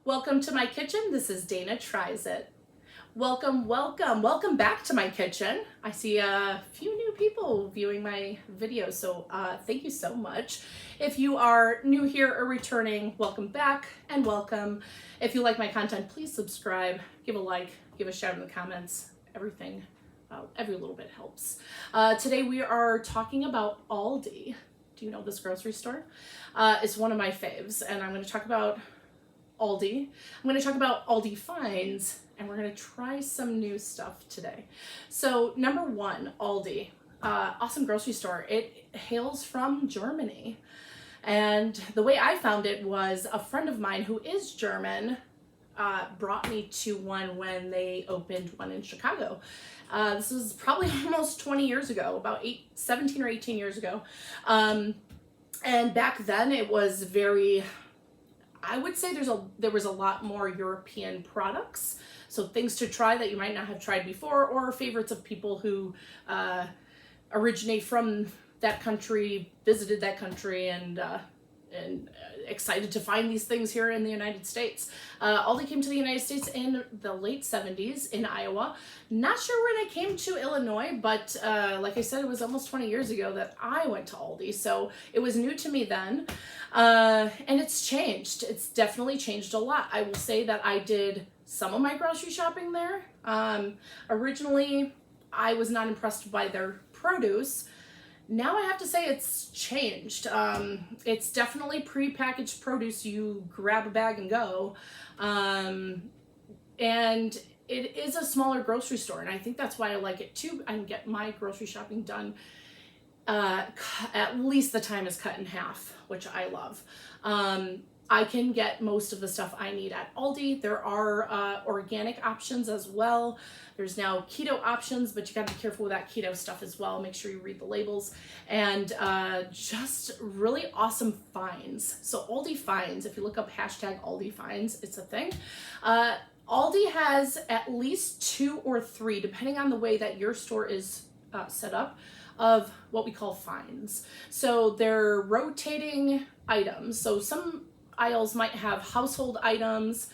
Welcome to my kitchen. This is Dana Tries It. Welcome back to my kitchen. I see a few new people viewing my videos, so thank you so much. If you are new here or returning, welcome back and welcome. If you like my content, please subscribe, give a like, give a shout in the comments. Everything, every little bit helps. Today we are talking about Aldi. Do you know this grocery store? It's one of my faves, and I'm going to talk about Aldi. I'm going to talk about Aldi finds, and we're going to try some new stuff today. So number one, Aldi, awesome grocery store. It hails from Germany, and the way I found it was a friend of mine who is German brought me to one when they opened one in Chicago. This was probably almost 20 years ago, about 17 or 18 years ago. And back then it was very, I would say there was a lot more European products. So things to try that you might not have tried before, or favorites of people who originate from that country, visited that country, and excited to find these things here in the United States. Aldi came to the United States in the late 70s in Iowa. Not sure when it came to Illinois, but like I said, it was almost 20 years ago that I went to Aldi, so it was new to me then. And it's changed. It's definitely changed a lot. I will say that I did some of my grocery shopping there. Originally, I was not impressed by their produce. Now I have to say it's changed. It's definitely pre-packaged produce. You grab a bag and go. And it is a smaller grocery store, and I think that's why I like it too. I can get my grocery shopping done. At least the time is cut in half, which I love. I can get most of the stuff I need at Aldi. There are organic options as well. There's now keto options, but you gotta be careful with that keto stuff as well. Make sure you read the labels. And just really awesome finds. So Aldi finds, if you look up hashtag Aldi finds, it's a thing. Aldi has at least 2 or 3, depending on the way that your store is set up, of what we call finds. So they're rotating items. So some aisles might have household items,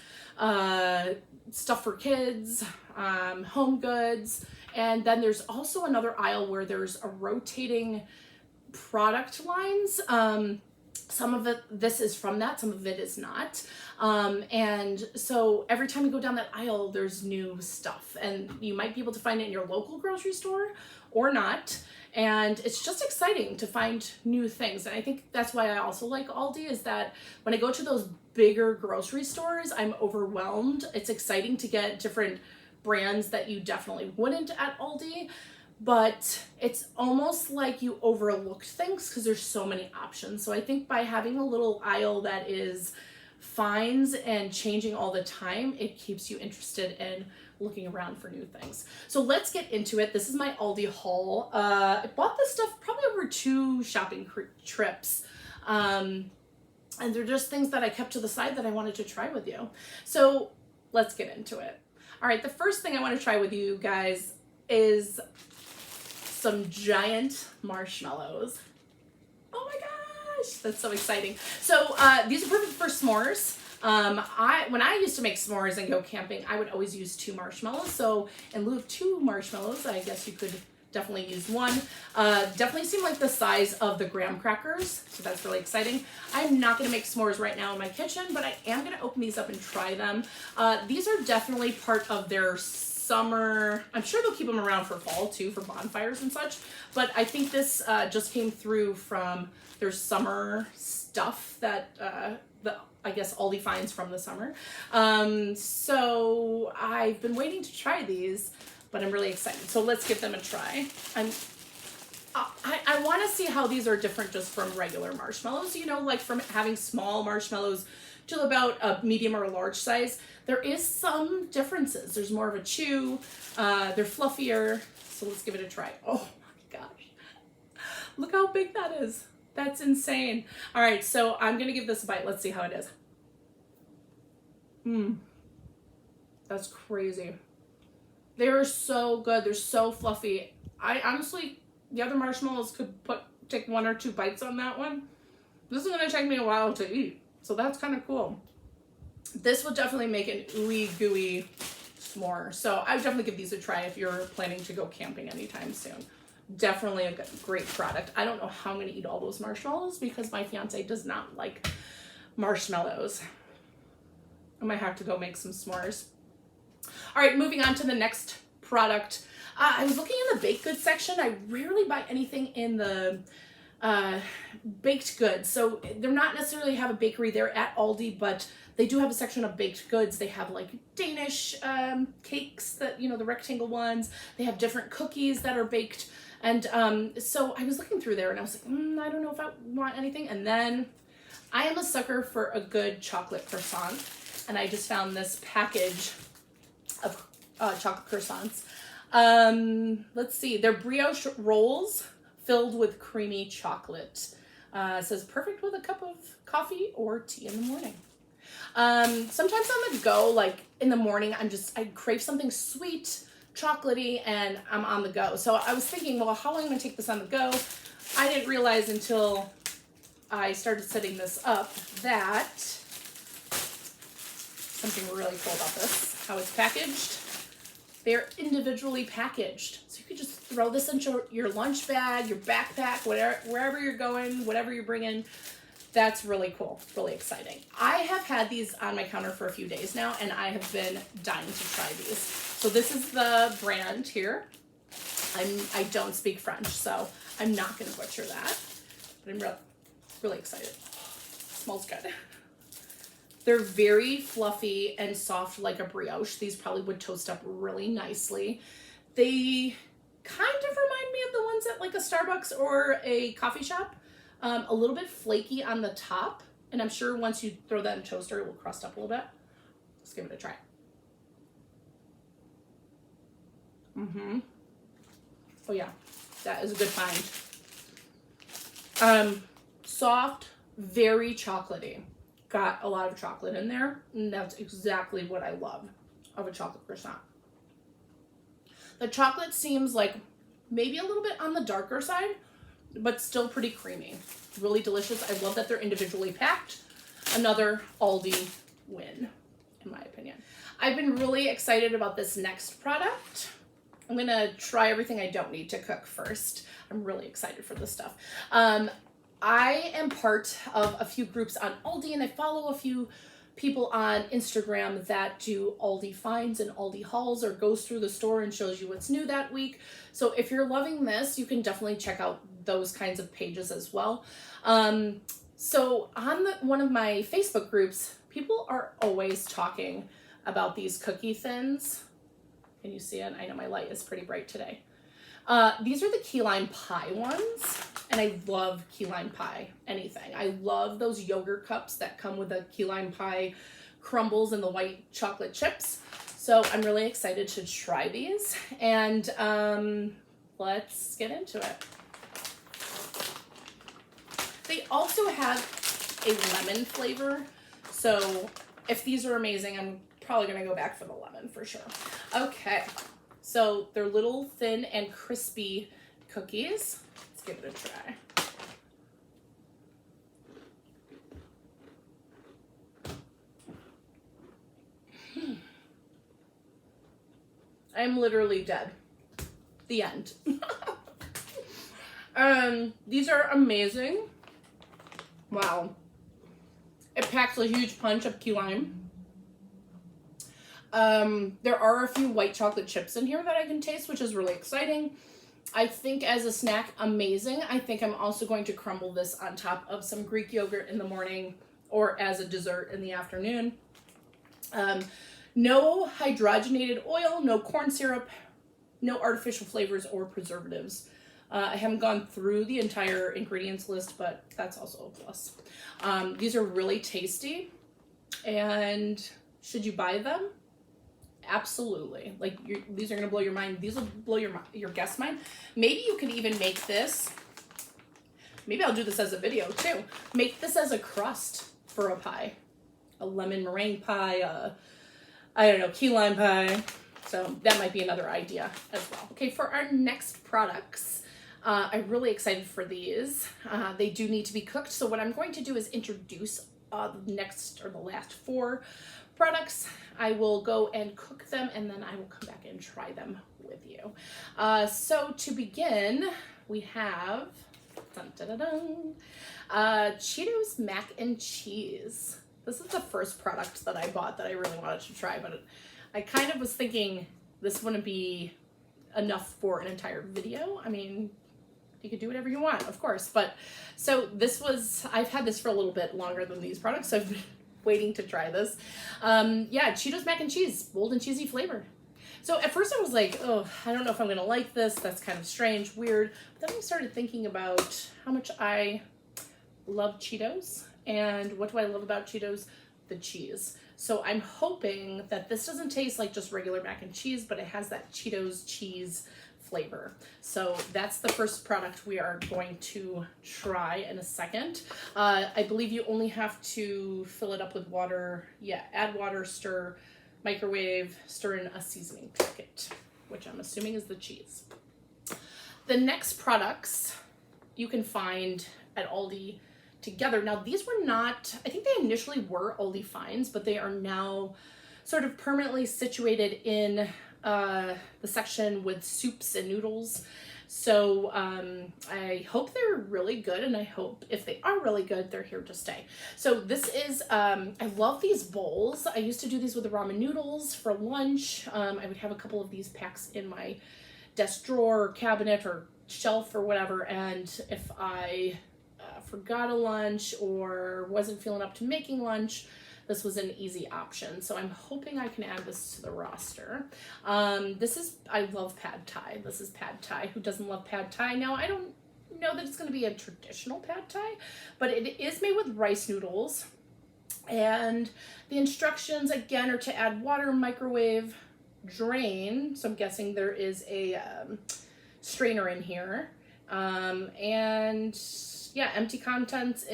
stuff for kids, home goods, and then there's also another aisle where there's a rotating product lines. Some of this is from that, some of it is not. And so every time you go down that aisle, there's new stuff, and you might be able to find it in your local grocery store or not. And it's just exciting to find new things. And I think that's why I also like Aldi, is that when I go to those bigger grocery stores, I'm overwhelmed. It's exciting to get different brands that you definitely wouldn't at Aldi, but it's almost like you overlooked things because there's so many options. So I think by having a little aisle that is finds and changing all the time, it keeps you interested in looking around for new things. So let's get into it. This is my Aldi haul. I bought this stuff probably over 2 shopping trips. And they're just things that I kept to the side that I wanted to try with you. So let's get into it. All right, the first thing I want to try with you guys is some giant marshmallows. Oh my gosh, that's so exciting. So these are perfect for s'mores. When I used to make s'mores and go camping, I would always use 2 marshmallows. So in lieu of 2 marshmallows, I guess you could definitely use 1. Definitely seem like the size of the graham crackers, so that's really exciting. I'm not going to make s'mores right now in my kitchen, but I am going to open these up and try them. These are definitely part of their summer. I'm sure they'll keep them around for fall too, for bonfires and such, but I think this just came through from their summer stuff that I guess Aldi finds from the summer. So I've been waiting to try these, but I'm really excited. So let's give them a try. I want to see how these are different just from regular marshmallows, you know, like from having small marshmallows to about a medium or a large size. There is some differences. There's more of a chew. They're fluffier. So let's give it a try. Oh my gosh. Look how big that is. That's insane. All right, so I'm gonna give this a bite. Let's see how it is. That's crazy. They're so good. They're so fluffy. I honestly, the other marshmallows could take 1 or 2 bites on that one. This is gonna take me a while to eat, so that's kind of cool. This will definitely make an ooey gooey s'more. So I would definitely give these a try if you're planning to go camping anytime soon. Definitely a great product. I don't know how I'm gonna eat all those marshmallows because my fiance does not like marshmallows. I might have to go make some s'mores. All right, moving on to the next product. I was looking in the baked goods section. I rarely buy anything in the baked goods. So they're not necessarily have a bakery there at Aldi, but they do have a section of baked goods. They have like Danish cakes that, you know, the rectangle ones. They have different cookies that are baked. And so I was looking through there and I was like, I don't know if I want anything. And then I am a sucker for a good chocolate croissant. And I just found this package of chocolate croissants. Let's see, they're brioche rolls filled with creamy chocolate. It says perfect with a cup of coffee or tea in the morning. Sometimes on the go, like in the morning, I crave something sweet, chocolatey, and I'm on the go. So I was thinking, well, how am I gonna take this on the go? I didn't realize until I started setting this up that something really cool about this, how it's packaged. They're individually packaged. So you could just throw this into your lunch bag, your backpack, whatever, wherever you're going, whatever you're bringing. That's really cool, really exciting. I have had these on my counter for a few days now, and I have been dying to try these. So this is the brand here. I don't speak French, so I'm not gonna butcher that, but I'm really excited. Smells good. They're very fluffy and soft like a brioche. These probably would toast up really nicely. They kind of remind me of the ones at like a Starbucks or a coffee shop. A little bit flaky on the top. And I'm sure once you throw that in a toaster, it will crust up a little bit. Let's give it a try. Oh yeah, that is a good find. Soft, very chocolatey. Got a lot of chocolate in there, and that's exactly what I love of a chocolate croissant. The chocolate seems like maybe a little bit on the darker side, but still pretty creamy. Really delicious. I love that they're individually packed. Another Aldi win, in my opinion. I've been really excited about this next product. I'm gonna try everything I don't need to cook first. I'm really excited for this stuff. I am part of a few groups on Aldi, and I follow a few people on Instagram that do Aldi finds and Aldi hauls, or goes through the store and shows you what's new that week. So if you're loving this, you can definitely check out those kinds of pages as well. So on one of my Facebook groups, people are always talking about these cookie thins. Can you see it? I know my light is pretty bright today. These are the key lime pie ones, and I love key lime pie, anything. I love those yogurt cups that come with the key lime pie crumbles and the white chocolate chips. So I'm really excited to try these, and let's get into it. They also have a lemon flavor, so if these are amazing, I'm probably gonna go back for the lemon for sure. Okay. So they're little, thin, and crispy cookies. Let's give it a try. I'm literally dead. The end. These are amazing. Wow. It packs a huge punch of key lime. There are a few white chocolate chips in here that I can taste, which is really exciting. I think as a snack, amazing. I think I'm also going to crumble this on top of some Greek yogurt in the morning or as a dessert in the afternoon. No hydrogenated oil, no corn syrup, no artificial flavors or preservatives. I haven't gone through the entire ingredients list, but that's also a plus. These are really tasty, and should you buy them? Absolutely. Like, these are gonna blow your mind. These will blow your guest mind. Maybe you could even make this. Maybe I'll do this as a video too. Make this as a crust for a pie, a lemon meringue pie. I don't know, key lime pie. So that might be another idea as well. Okay, for our next products, I'm really excited for these. They do need to be cooked. So what I'm going to do is introduce the last 4 products. I will go and cook them, and then I will come back and try them with you. So to begin, we have Cheetos mac and cheese. This is the first product that I bought that I really wanted to try, but I kind of was thinking this wouldn't be enough for an entire video. I mean, you could do whatever you want, of course. But so I've had this for a little bit longer than these products, so I've been waiting to try this. Yeah, Cheetos mac and cheese, bold and cheesy flavor. So at first I was like, oh, I don't know if I'm gonna like this. That's kind of strange, weird. But then I started thinking about how much I love Cheetos. And what do I love about Cheetos? The cheese. So I'm hoping that this doesn't taste like just regular mac and cheese, but it has that Cheetos cheese flavor. So that's the first product we are going to try in a second. I believe you only have to fill it up with water. Yeah, add water, stir, microwave, stir in a seasoning packet, which I'm assuming is the cheese. The next products you can find at Aldi together. Now these were not, I think they initially were Aldi finds, but they are now sort of permanently situated in the section with soups and noodles. So I hope they're really good, and I hope if they are really good, they're here to stay. So this is, I love these bowls. I used to do these with the ramen noodles for lunch. I would have a couple of these packs in my desk drawer or cabinet or shelf or whatever, and if I forgot a lunch or wasn't feeling up to making lunch, this was an easy option. So I'm hoping I can add this to the roster. I love pad thai. This is pad thai. Who doesn't love pad thai? Now, I don't know that it's going to be a traditional pad thai, but it is made with rice noodles. And the instructions, again, are to add water, microwave, drain. So I'm guessing there is a strainer in here. And yeah, empty contents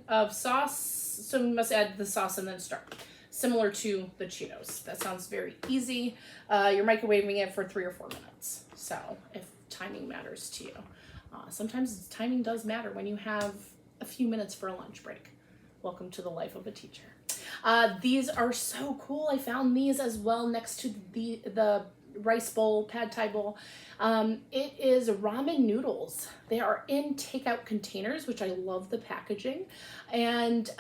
of sauce. So we must add the sauce and then start. Similar to the Cheetos. That sounds very easy. You're microwaving it for 3 or 4 minutes. So if timing matters to you. Sometimes timing does matter when you have a few minutes for a lunch break. Welcome to the life of a teacher. These are so cool. I found these as well next to the rice bowl, pad thai bowl. It is ramen noodles. They are in takeout containers, which I love the packaging. And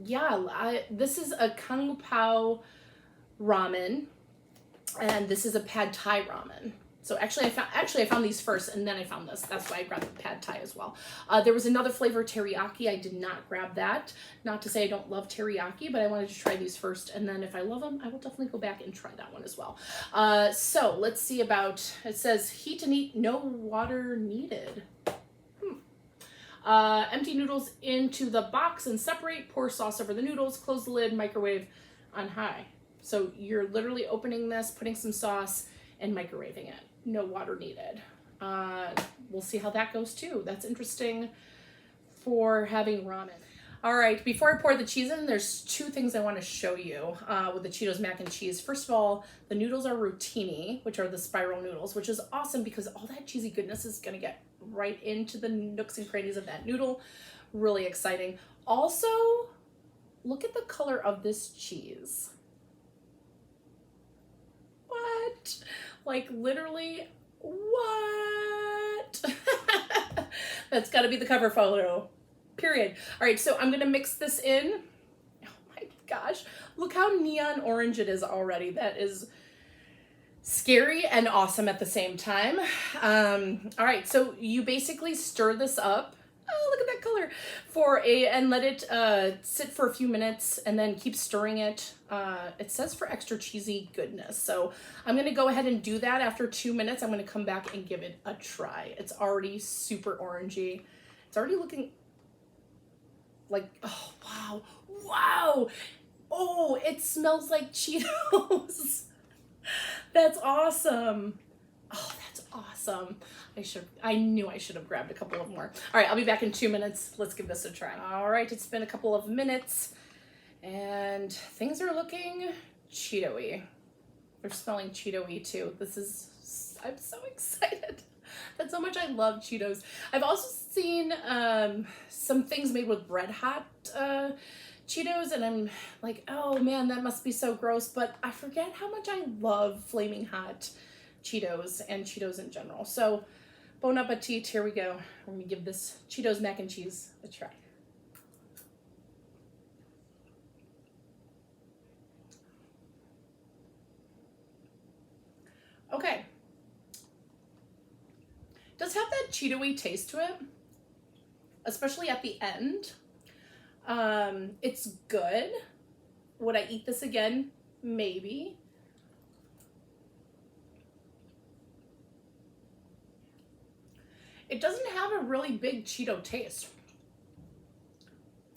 yeah, this is a kung pao ramen, and this is a pad thai ramen. So actually I found these first, and then I found this. That's why I grabbed the pad thai as well. There was another flavor, teriyaki. I did not grab that. Not to say I don't love teriyaki, but I wanted to try these first, and then if I love them, I will definitely go back and try that one as well. So let's see about, it says heat and eat, no water needed. Empty noodles into the box and separate, pour sauce over the noodles, close the lid, microwave on high. So you're literally opening this, putting some sauce, and microwaving it. No water needed. We'll see how that goes too. That's interesting for having ramen. All right, before I pour the cheese in, there's 2 things I want to show you with the Cheetos mac and cheese. First of all, the noodles are rotini, which are the spiral noodles, which is awesome because all that cheesy goodness is gonna get right into the nooks and crannies of that noodle. Really exciting. Also, look at the color of this cheese. What? Like literally, what? That's gotta be the cover photo, period. All right, so I'm gonna mix this in. Oh my gosh, look how neon orange it is already. That is scary and awesome at the same time. All right, so you basically stir this up. Oh, look at that color. And let it sit for a few minutes and then keep stirring it. It says for extra cheesy goodness. So I'm gonna go ahead and do that. After 2 minutes, I'm gonna come back and give it a try. It's already super orangey. It's already looking like, oh, wow, wow. Oh, it smells like Cheetos. That's awesome. Oh, that's awesome. I knew I should have grabbed a couple of more. All right, I'll be back in 2 minutes. Let's give this a try. All right, it's been a couple of minutes and things are looking Cheeto-y. They're smelling Cheeto-y too. I'm so excited. That's how much I love Cheetos. I've also seen some things made with Red Hot Cheetos, and I'm like, oh man, that must be so gross, but I forget how much I love Flaming Hot Cheetos and Cheetos in general. So, bon appetit, here we go. We're gonna give this Cheetos mac and cheese a try. Okay. Does have that Cheeto-y taste to it, especially at the end. It's good. Would I eat this again? Maybe. It doesn't have a really big Cheeto taste.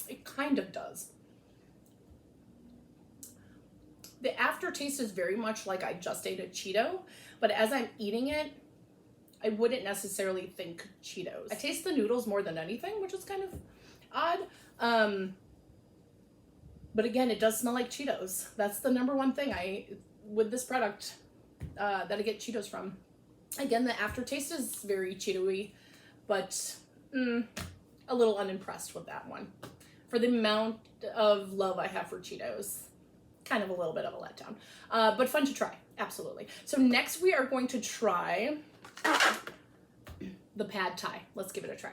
It kind of does. The aftertaste is very much like I just ate a Cheeto, but as I'm eating it, I wouldn't necessarily think Cheetos. I taste the noodles more than anything, which is kind of odd. But again, it does smell like Cheetos. That's the number one thing with this product that I get Cheetos from. Again, the aftertaste is very Cheeto-y, but a little unimpressed with that one. For the amount of love I have for Cheetos, kind of a little bit of a letdown, but fun to try, absolutely. So next we are going to try the pad thai. Let's give it a try.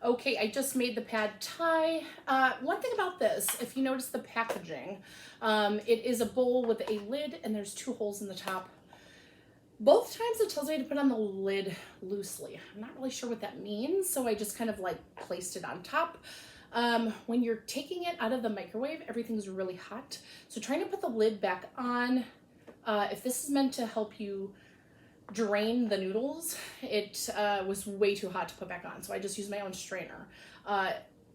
Okay, I just made the pad thai. One thing about this, if you notice the packaging, it is a bowl with a lid and there's 2 holes in the top. Both times it tells me to put on the lid loosely. I'm not really sure what that means, so I just kind of like placed it on top. When you're taking it out of the microwave, everything's really hot. So trying to put the lid back on, if this is meant to help you drain the noodles, it was way too hot to put back on. So I just used my own strainer.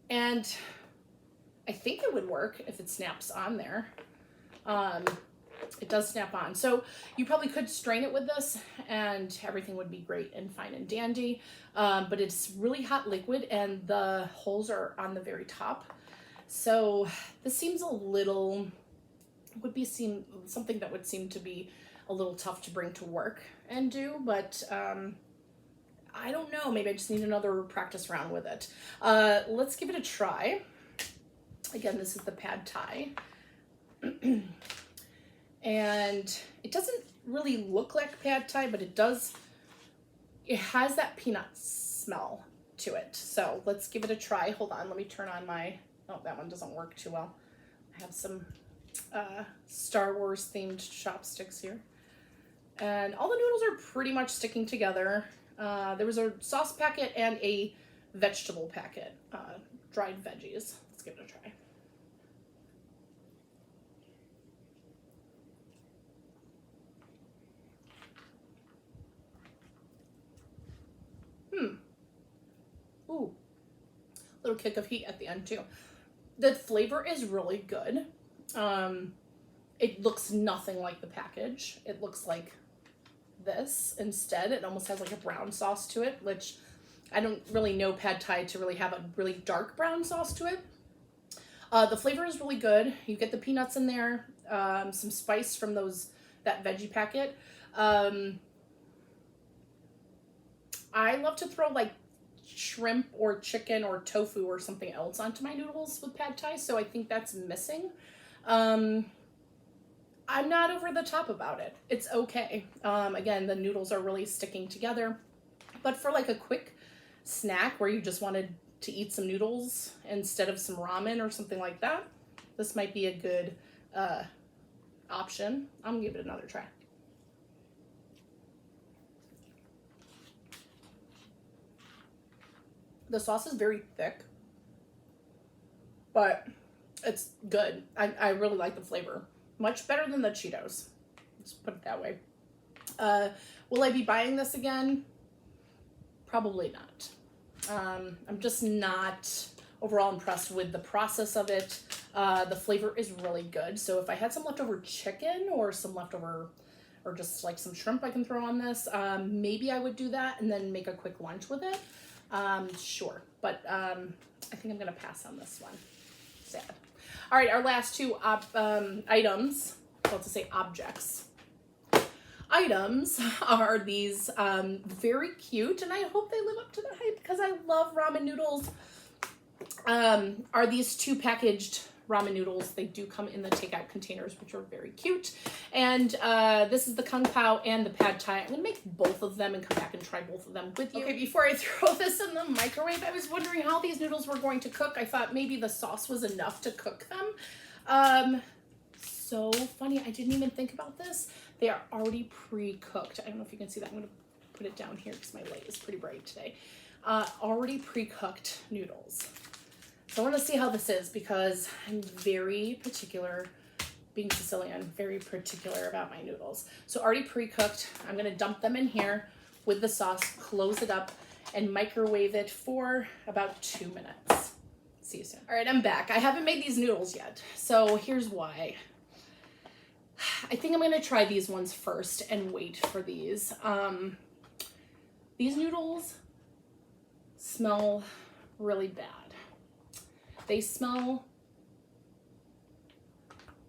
And I think it would work if it snaps on there. It does snap on. So you probably could strain it with this and everything would be great and fine and dandy. But it's really hot liquid and the holes are on the very top. So this seems a little, something that would seem to be a little tough to bring to work and do, but I don't know, maybe I just need another practice round with it. Let's give it a try. Again, this is the pad thai. And it doesn't really look like pad thai, but it has that peanut smell to it. So let's give it a try. Hold on, let me turn on my, oh, that one doesn't work too well. I have some Star Wars themed chopsticks here. And all the noodles are pretty much sticking together. There was a sauce packet and a vegetable packet, dried veggies. Let's give it a try. Ooh, little kick of heat at the end too. The flavor is really good. It looks nothing like the package. It looks like this instead. It almost has like a brown sauce to it, which I don't really know pad thai to really have a really dark brown sauce to it. The flavor is really good. You get the peanuts in there, some spice from that veggie packet. I love to throw like shrimp or chicken or tofu or something else onto my noodles with pad thai, so I think that's missing. I'm not over the top about it. It's okay. Again, the noodles are really sticking together, but for like a quick snack where you just wanted to eat some noodles instead of some ramen or something like that, this might be a good option. I'm gonna give it another try. The sauce is very thick, but it's good. I really like the flavor. Much better than the Cheetos. Let's put it that way. Will I be buying this again? Probably not. I'm just not overall impressed with the process of it. The flavor is really good. So if I had some leftover chicken or some leftover, or just like some shrimp I can throw on this, maybe I would do that and then make a quick lunch with it. Sure, but I think I'm gonna pass on this one. Sad. All right, our last two items, well, to say objects. items are these very cute, and I hope they live up to the hype because I love ramen noodles. Are these 2 packaged ramen noodles. They do come in the takeout containers, which are very cute. And this is the Kung Pao and the Pad Thai. I'm gonna make both of them and come back and try both of them with you. Okay, before I throw this in the microwave, I was wondering how these noodles were going to cook. I thought maybe the sauce was enough to cook them. So funny, I didn't even think about this. They are already pre-cooked. I don't know if you can see that. I'm gonna put it down here because my light is pretty bright today. Already pre-cooked noodles. So I want to see how this is because I'm very particular, being Sicilian, very particular about my noodles. So already pre-cooked, I'm going to dump them in here with the sauce, close it up, and microwave it for about 2 minutes. See you soon. All right, I'm back. I haven't made these noodles yet, so here's why. I think I'm going to try these ones first and wait for these. These noodles smell really bad. They smell,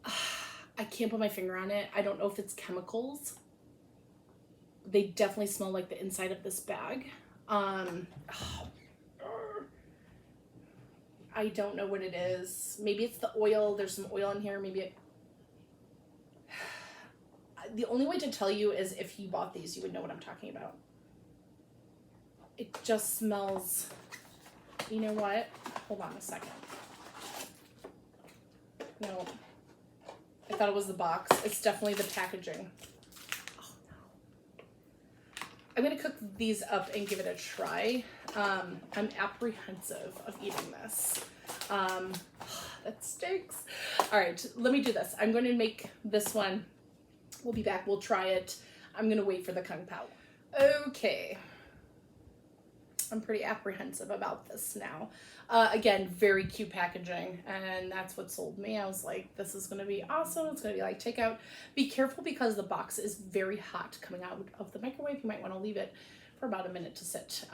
I can't put my finger on it. I don't know if it's chemicals. They definitely smell like the inside of this bag. I don't know what it is. Maybe it's the oil. There's some oil in here. Maybe it... The only way to tell you is if you bought these, you would know what I'm talking about. It just smells... You know what? Hold on a second. No. I thought it was the box. It's definitely the packaging. Oh no. I'm gonna cook these up and give it a try. I'm apprehensive of eating this. That stinks. All right, let me do this. I'm going to make this one. We'll be back. We'll try it. I'm gonna wait for the Kung Pao. Okay. I'm pretty apprehensive about this now. Again, very cute packaging, and that's what sold me. I was like, this is gonna be awesome. It's gonna be like takeout. Be careful because the box is very hot coming out of the microwave. You might wanna leave it for about a minute to sit.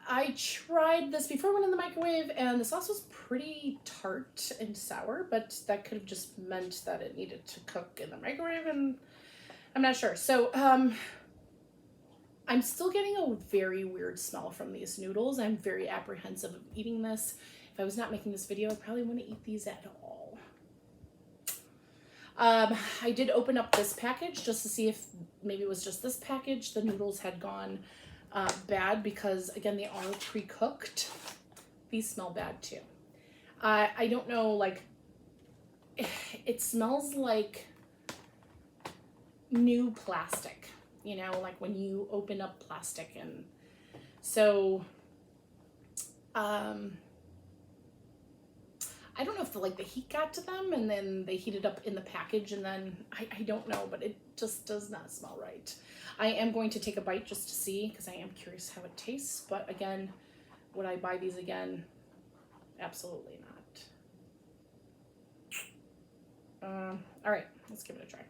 I tried this before I went in the microwave, and the sauce was pretty tart and sour, but that could have just meant that it needed to cook in the microwave, and I'm not sure. So, I'm still getting a very weird smell from these noodles. I'm very apprehensive of eating this. If I was not making this video, I probably wouldn't eat these at all. I did open up this package just to see if maybe it was just this package. The noodles had gone bad because, again, they are pre-cooked. These smell bad too. I don't know, like, it smells like new plastic. You know, like when you open up plastic. And so, I don't know if the heat got to them and then they heated up in the package, and then I don't know, but it just does not smell right. I am going to take a bite just to see because I am curious how it tastes. But again, would I buy these again? Absolutely not. All right, let's give it a try.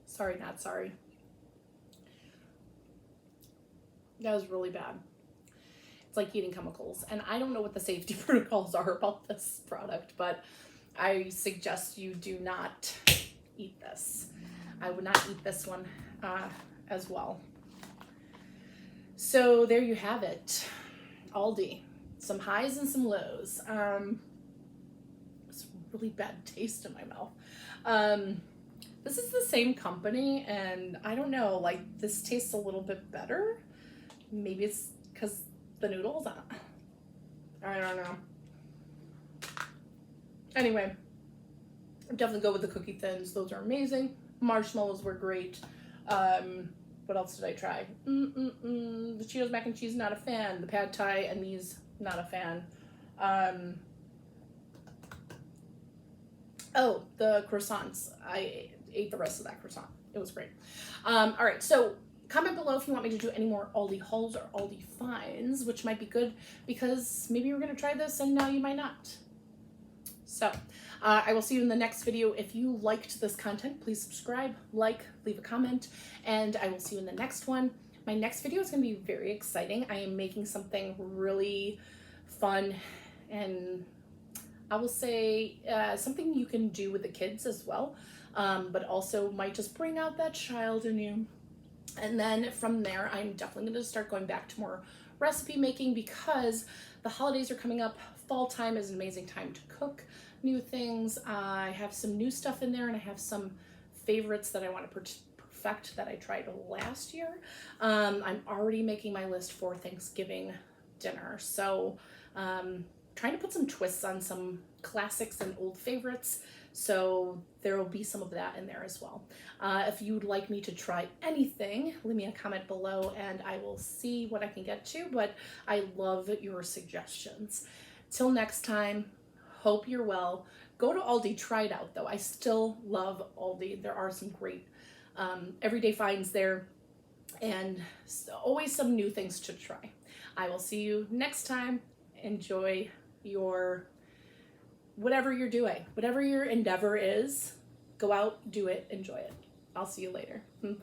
Sorry, not sorry. That was really bad. It's like eating chemicals. And I don't know what the safety protocols are about this product, but I suggest you do not eat this. I would not eat this one as well. So there you have it. Aldi. Some highs and some lows. It's a really bad taste in my mouth. This is the same company, and I don't know, like, this tastes a little bit better. Maybe it's because the noodles, I don't know. Anyway, definitely go with the cookie thins. Those are amazing. Marshmallows were great. What else did I try? The Cheetos mac and cheese, not a fan. The Pad Thai and these, not a fan. Oh, the croissants. I ate the rest of that croissant. It was great. All right, so comment below if you want me to do any more Aldi hauls or Aldi finds, which might be good because maybe you're gonna try this and now you might not. So I will see you in the next video. If you liked this content, please subscribe, like, leave a comment, and I will see you in the next one. My next video is going to be very exciting. I am making something really fun, and I will say something you can do with the kids as well, but also might just bring out that child in you. And then from there, I'm definitely going to start going back to more recipe making, because the holidays are coming up. Fall time is an amazing time to cook new things. I have some new stuff in there, and I have some favorites that I want to perfect that I tried last year. I'm already making my list for Thanksgiving dinner. So trying to put some twists on some classics and old favorites. So there will be some of that in there as well. If you'd like me to try anything, leave me a comment below and I will see what I can get to, but I love your suggestions. Till next time, hope you're well. Go to Aldi, try it out though. I still love Aldi. There are some great everyday finds there, and always some new things to try. I will see you next time. Enjoy your whatever you're doing, whatever your endeavor is. Go out, do it, enjoy it. I'll see you later. Bye.